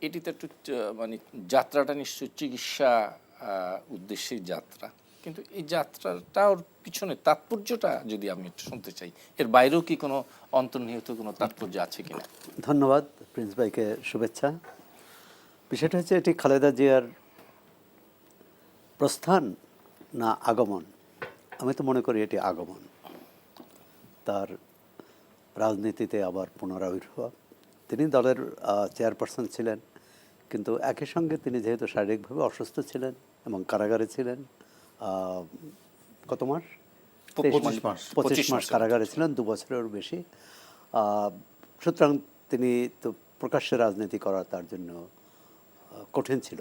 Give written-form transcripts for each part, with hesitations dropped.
এটিতে একটু মানে যাত্রাটা নিশ্চয় চিকিৎসা উদ্দেশ্যেই যাত্রা, কিন্তু এই যাত্রাটার পিছনে তাৎপর্যটা যদি আমি একটু শুনতে চাই, এর বাইরেও কি কোনো অন্তর্নিহিত কোনো তাৎপর্য আছে কিনা? ধন্যবাদ প্রিন্স ভাইকে, শুভেচ্ছা। বিষয়টা হচ্ছে এটি খালেদা জিয়ার প্রস্থান না আগমন। আমি তো মনে করি এটি আগমন, তার রাজনীতিতে আবার পুনরাবির্ভাব। তিনি দলের চেয়ারপারসন ছিলেন, কিন্তু একই সঙ্গে তিনি যেহেতু শারীরিকভাবে অসুস্থ ছিলেন এবং কারাগারে ছিলেন, কত মাস? 25 মাস কারাগারে ছিলেন, 2 বছরেরও বেশি। সুতরাং তিনি তো প্রকাশ্যে রাজনীতি করা তার জন্য কঠিন ছিল,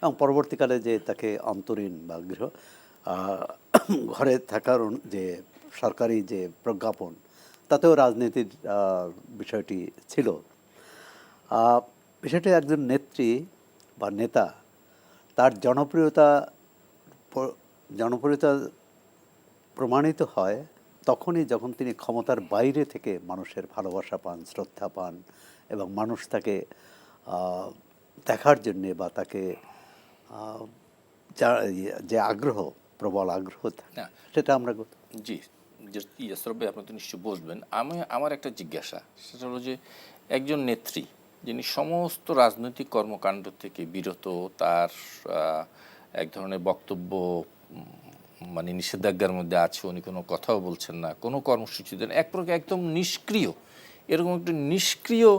এবং পরবর্তীকালে যে তাকে অন্তরীণ বা ঘরে থাকার যে সরকারি যে প্রজ্ঞাপন, তাতেও রাজনীতির বিষয়টি ছিল। বিষয়টি একজন নেত্রী বা নেতা, তার জনপ্রিয়তা প্রমাণিত হয় তখনই যখন তিনি ক্ষমতার বাইরে থেকে মানুষের ভালোবাসা পান, শ্রদ্ধা পান, এবং মানুষ তাকে দেখার জন্যে বা তাকে যে আগ্রহ, প্রবল আগ্রহ, সেটা আমরা জি ইয়াসর ভাই, আপনি তো নিশ্চয়ই বসবেন। আমার একটা জিজ্ঞাসা, সেটা হলো যে একজন নেত্রী যিনি সমস্ত রাজনৈতিক কর্মকাণ্ড থেকে বিরত, তার এক ধরনের বক্তব্য মানে নিষেধাজ্ঞার মধ্যে আছে, উনি কোনো কথাও বলছেন না, কোনো কর্মসূচি দেন, এক প্রকার একদম নিষ্ক্রিয়, এরকম একটু নিষ্ক্রিয়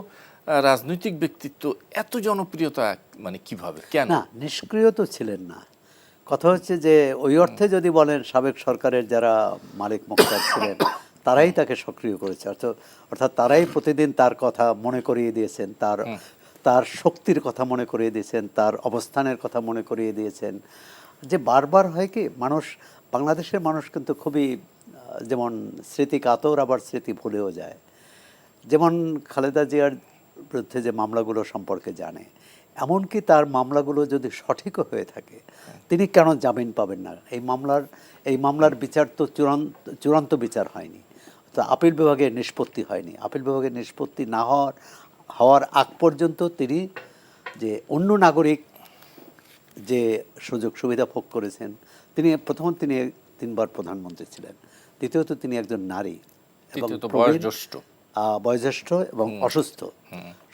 রাজনৈতিক ব্যক্তিত্ব এত জনপ্রিয়তা মানে কিভাবে, কেন? না, নিষ্ক্রিয় তো ছিলেন না। কথা হচ্ছে যে ওই অর্থে যদি বলেন, সাবেক সরকারের যারা মালিক মুখতার ছিলেন তারাই তাকে সক্রিয় করেছে, অর্থাৎ তারাই প্রতিদিন তার কথা মনে করিয়ে দিয়েছেন, তার শক্তির কথা মনে করিয়ে দিয়েছেন, তার অবস্থানের কথা মনে করিয়ে দিয়েছেন। যে বারবার হয় কি, বাংলাদেশের মানুষ কিন্তু খুবই যেমন স্মৃতি কাতর, আবার স্মৃতি ভুলেও যায়। যেমন খালেদা জিয়ার বিরুদ্ধে যে মামলাগুলো সম্পর্কে জানে, এমনকি তার মামলাগুলো যদি সঠিকও হয়ে থাকে, তিনি কেন জামিন পাবেন না? এই মামলার বিচার তো চূড়ান্ত বিচার হয়নি, তো আপিল বিভাগে নিষ্পত্তি হয়নি। আপিল বিভাগে নিষ্পত্তি না হওয়ার আগ পর্যন্ত তিনি যে অন্য নাগরিক যে সুযোগ সুবিধা ভোগ করেছেন, প্রথমত তিনি 3 বার প্রধানমন্ত্রী ছিলেন, দ্বিতীয়ত তিনি একজন নারী এবং বয়োজ্যেষ্ঠ এবং অসুস্থ।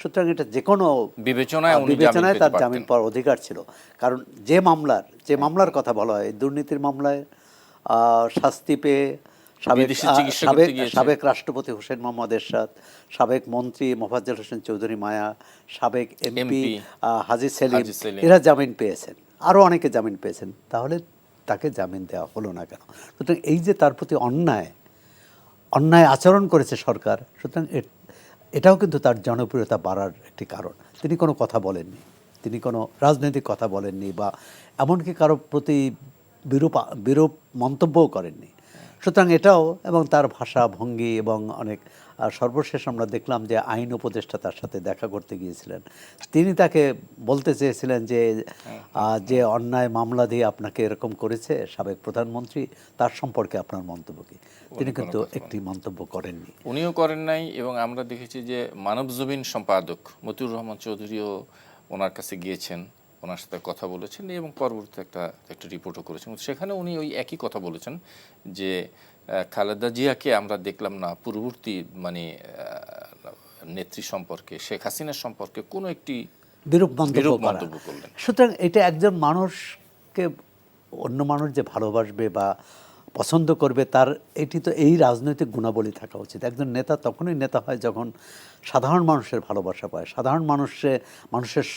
সুতরাং এটা যে কোনো বিবেচনায় তার জামিন পাওয়ার অধিকার ছিল। কারণ যে মামলার কথা বলা হয়, দুর্নীতির মামলায় শাস্তি পেয়ে সাবেক রাষ্ট্রপতি হোসেন মোহাম্মদ এরশাদ, সাবেক মন্ত্রী মোফাজ্জল হোসেন চৌধুরী মায়া, সাবেক এমপি হাজী সেলিম, এরা জামিন পেয়েছেন, আরও অনেকে জামিন পেয়েছেন। তাহলে তাকে জামিন দেওয়া হলো না কেন? সুতরাং এই যে তার প্রতি অন্যায় আচরণ করেছে সরকার, সুতরাং এটাও কিন্তু তার জনপ্রিয়তা বাড়ার একটি কারণ। তিনি কোনো কথা বলেননি, তিনি কোনো রাজনৈতিক কথা বলেননি, বা এমনকি কারো প্রতি বিরূপ মন্তব্যও করেননি। সুতরাং এটাও, এবং তার ভাষা ভঙ্গি, এবং সর্বশেষ আমরা দেখলাম যে আইন উপদেষ্টা তার সাথে দেখা করতে গিয়েছিলেন, তিনি তাকে বলতে চেয়েছিলেন যে অন্যায় মামলা দিয়ে আপনাকে এরকম করেছে সাবেক প্রধানমন্ত্রী, তার সম্পর্কে আপনার মন্তব্য কি? তিনি কিন্তু একটি মন্তব্য করেননি, উনিও করেন নাই। এবং আমরা দেখেছি যে মানবজমিন সম্পাদক মতিউর রহমান চৌধুরীও ওনার কাছে গিয়েছেন, ওনার সাথে কথা বলেছেন, এবং পরবর্তীতে একটা রিপোর্টও করেছেন। সেখানে উনি ওই একই কথা বলেছেন যে খালেদা জিয়াকে আমরা দেখলাম না পূর্ববর্তী মানে নেত্রী সম্পর্কে, শেখ হাসিনার সম্পর্কে কোনো একটি বিরূপ মন্তব্য করলেন। সুতরাং এটা একজন মানুষকে অন্য মানুষ যে ভালোবাসবে বা পছন্দ করবে, তার এটি তো এই রাজনৈতিক গুণাবলী থাকা উচিত। একজন নেতা তখনই নেতা হয় যখন সাধারণ মানুষের ভালোবাসা পায়, সাধারণ মানুষের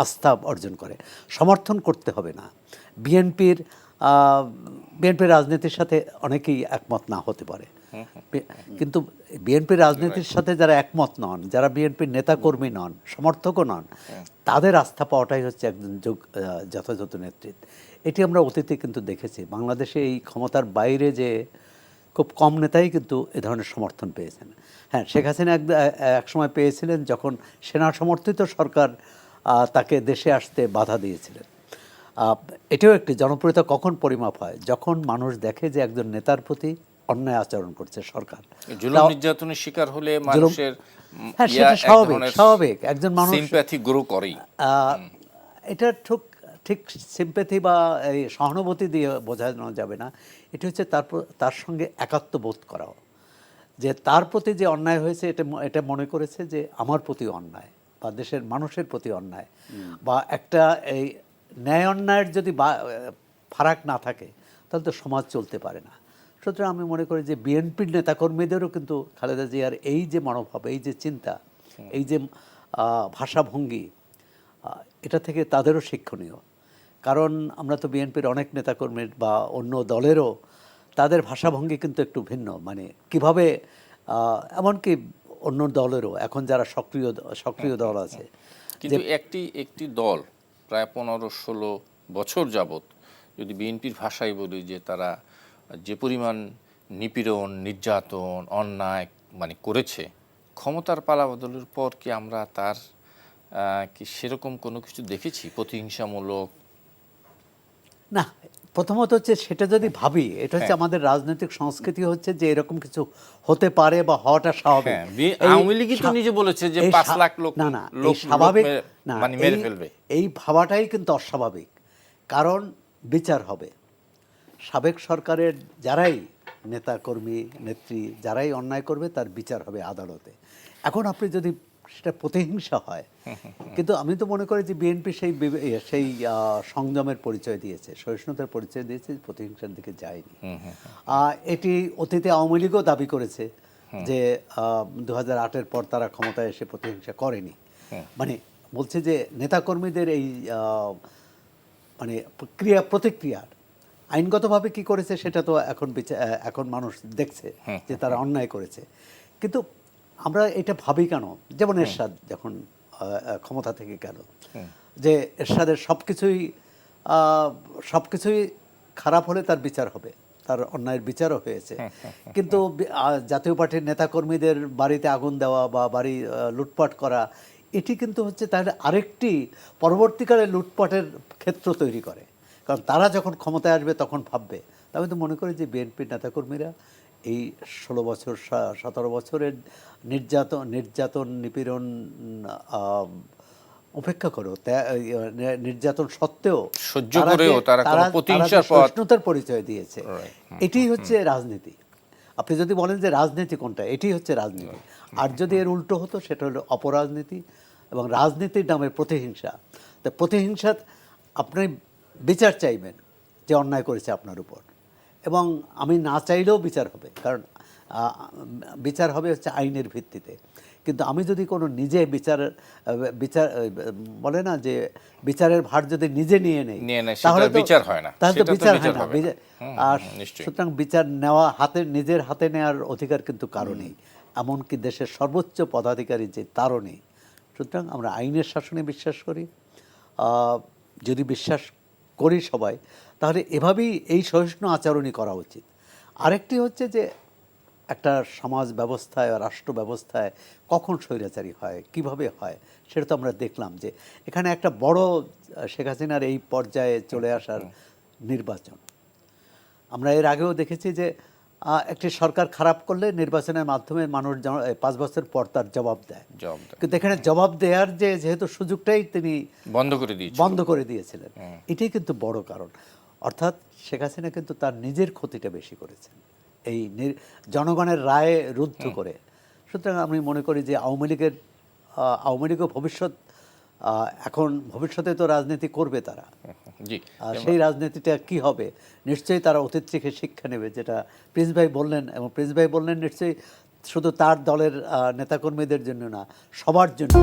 আস্থা অর্জন করে। সমর্থন করতে হবে না। বিএনপির রাজনীতির সাথে অনেকেই একমত না হতে পারে, কিন্তু বিএনপির রাজনীতির সাথে যারা একমত নন, যারা বিএনপির নেতাকর্মী নন, সমর্থকও নন, তাদের আস্থা পাওয়াটাই হচ্ছে একজন যথাযথ নেতৃত্ব। এটি আমরা অতীতে কিন্তু দেখেছি। বাংলাদেশে এই ক্ষমতার বাইরে যে খুব কম নেতাই কিন্তু এ ধরনের সমর্থন পেয়েছেন। হ্যাঁ, শেখ হাসিনা এক সময় পেয়েছিলেন যখন সেনা সমর্থিত সরকার তাকে দেশে আসতে বাধা দিয়েছিলেন। এটাও একটি জনপ্রিয়তা কখন পরিমাপ হয়? যখন মানুষ দেখে যে একজন নেতার প্রতি অন্যায় আচরণ করছে সরকার। জুলুম নির্যাতনের শিকার হলে মানুষের হ্যাঁ, সেটা স্বাভাবিক একজন মানুষ সিম্প্যাথি গ্রো করেই। এটা ঠিক ঠিক সিম্প্যাথি বা এই সহানুভূতি দিয়ে বোঝানো যাবে না। এটা হচ্ছে তার সঙ্গে একাত্ম বোধ করাও, যে তার প্রতি যে অন্যায় হয়েছে এটা মনে করেছে যে আমার প্রতি অন্যায় বা দেশের মানুষের প্রতি অন্যায়, বা একটা এই ন্যায় অন্যায়ের যদি ফারাক না থাকে তাহলে তো সমাজ চলতে পারে না। সুতরাং আমি মনে করি যে বিএনপির নেতাকর্মীদেরও কিন্তু খালেদা জিয়ার এই যে মনোভাব, এই যে চিন্তা, এই যে ভাষাভঙ্গি, এটা থেকে তাদেরও শিক্ষণীয়। কারণ আমরা তো বিএনপির অনেক নেতাকর্মীর বা অন্য দলেরও তাদের ভাষাভঙ্গি কিন্তু একটু ভিন্ন, মানে কিভাবে এমনকি অন্য দলেরও এখন যারা সক্রিয় দল আছে, কিন্তু একটি দল প্রায় 15-16 বছর যাবত যদি বিএনপির ভাষায় বলি যে তারা যে পরিমাণ নিপীড়ন, নির্যাতন, অন্যায় মানে করেছে, ক্ষমতার পালাবদলের পর কি আমরা তার কি সেরকম কোনো কিছু দেখেছি প্রতিহিংসামূলক? না, প্রথমত হচ্ছে সেটা যদি ভাবি, এটা হচ্ছে আমাদের রাজনৈতিক সংস্কৃতি হচ্ছে যে এরকম কিছু হতে পারে বা হওয়াটা স্বাভাবিক। আওয়ামী লীগই তো নিজে বলেছে যে 5 লাখ লোক স্বাভাবিক না, মানে মেরে ফেলবে। এই ভাবাটাই কিন্তু অস্বাভাবিক। কারণ বিচার হবে, সাবেক সরকারের যারাই নেতাকর্মী নেত্রী যারাই অন্যায় করবে তার বিচার হবে আদালতে। এখন আপনি যদি সেটা প্রতিহিংসা হয়, কিন্তু আমি তো মনে করি যে বিএনপি সেই সংযমের পরিচয় দিয়েছে, সহিষ্ণুতার পরিচয় দিয়েছে, প্রতিহিংসার দিকে যায়নি। এটি অতীতে আওয়ামী লীগও দাবি করেছে যে 2008-এর পর তারা ক্ষমতায় এসে প্রতিহিংসা করেনি। মানে বলছে যে নেতাকর্মীদের এই মানে প্রতিক্রিয়ার আইনগতভাবে কি করেছে সেটা তো এখন মানুষ দেখছে যে তারা অন্যায় করেছে। কিন্তু আমরা এটা ভাবি কেন, যেমন এরশাদ যখন ক্ষমতা থেকে গেল, যে এরশাদের সবকিছুই খারাপ হলে তার বিচার হবে, তার অন্যায়ের বিচারও হয়েছে। কিন্তু জাতীয় পার্টির নেতাকর্মীদের বাড়িতে আগুন দেওয়া বা বাড়ি লুটপাট করা, এটি কিন্তু হচ্ছে তাহলে আরেকটি পরবর্তীকালে লুটপাটের ক্ষেত্র তৈরি করে। কারণ তারা যখন ক্ষমতায় আসবে তখন ভাববে। আমি তো মনে করি যে বিএনপির নেতাকর্মীরা এই 16 বছর 17 বছরের নির্যাতন নিপীড়ন উপেক্ষা করো, নির্যাতন সত্ত্বেও সহ্য করেও তারা কোনো প্রতিহিংসার সহিষ্ণুতার পরিচয় দিয়েছে। এটি হচ্ছে রাজনীতি। আপনি যদি বলেন যে রাজনীতি কোনটা, এটি হচ্ছে রাজনীতি। আর যদি এর উল্টো হতো সেটা হলো অপরাজনীতি এবং রাজনীতির নামে প্রতিহিংসা। তা প্রতিহিংসা আপনি বিচার চাইবেন যে অন্যায় করেছে আপনার উপর, এবং আমি না চাইলেও বিচার হবে, কারণ বিচার হবে হচ্ছে আইনের ভিত্তিতে। কিন্তু আমি যদি কোনো নিজে বিচার বলে না যে বিচারের ভার যদি নিজে নিয়ে নেই তাহলে বিচার হয় না, তাহলে তো বিচার হয় না। আর সুতরাং বিচার নেওয়া নিজের হাতে নেওয়ার অধিকার কিন্তু কারো নেই, এমনকি দেশের সর্বোচ্চ পদাধিকারী যে তারও নেই। সুতরাং আমরা আইনের শাসনে বিশ্বাস করি। যদি বিশ্বাস করি সবাই, তাহলে এভাবেই এই সহিষ্ণু আচরণই করা উচিত। আরেকটি হচ্ছে যে একটা সমাজ ব্যবস্থায় রাষ্ট্র ব্যবস্থায় কখন স্বৈরাচারী হয়, কিভাবে হয়, সেটা তো আমরা দেখলাম যে এখানে একটা বড় শেখ হাসিনার এই পর্যায়ে চলে আসার নির্বাচন। আমরা এর আগেও দেখেছি যে একটি সরকার খারাপ করলে নির্বাচনের মাধ্যমে মানুষ 5 বছর পর তার জবাব দেয়, কিন্তু এখানে জবাব দেওয়ার যেহেতু সুযোগটাই তিনি বন্ধ করে দিয়েছিলেন, এটাই কিন্তু বড় কারণ। অর্থাৎ শেখ হাসিনা কিন্তু তার নিজের ক্ষতিটা বেশি করেছেন এই জনগণের রায়ে রুদ্ধ করে। সুতরাং আমি মনে করি যে আওয়ামী লীগও ভবিষ্যতে তো রাজনীতি করবে তারা। সেই রাজনীতিটা কি হবে, নিশ্চয়ই তারা অতীত থেকে শিক্ষা নেবে, যেটা প্রিন্স ভাই বললেন। এবং প্রিন্স ভাই বললেন নিশ্চয়ই শুধু তার দলের নেতাকর্মীদের জন্য না, সবার জন্য।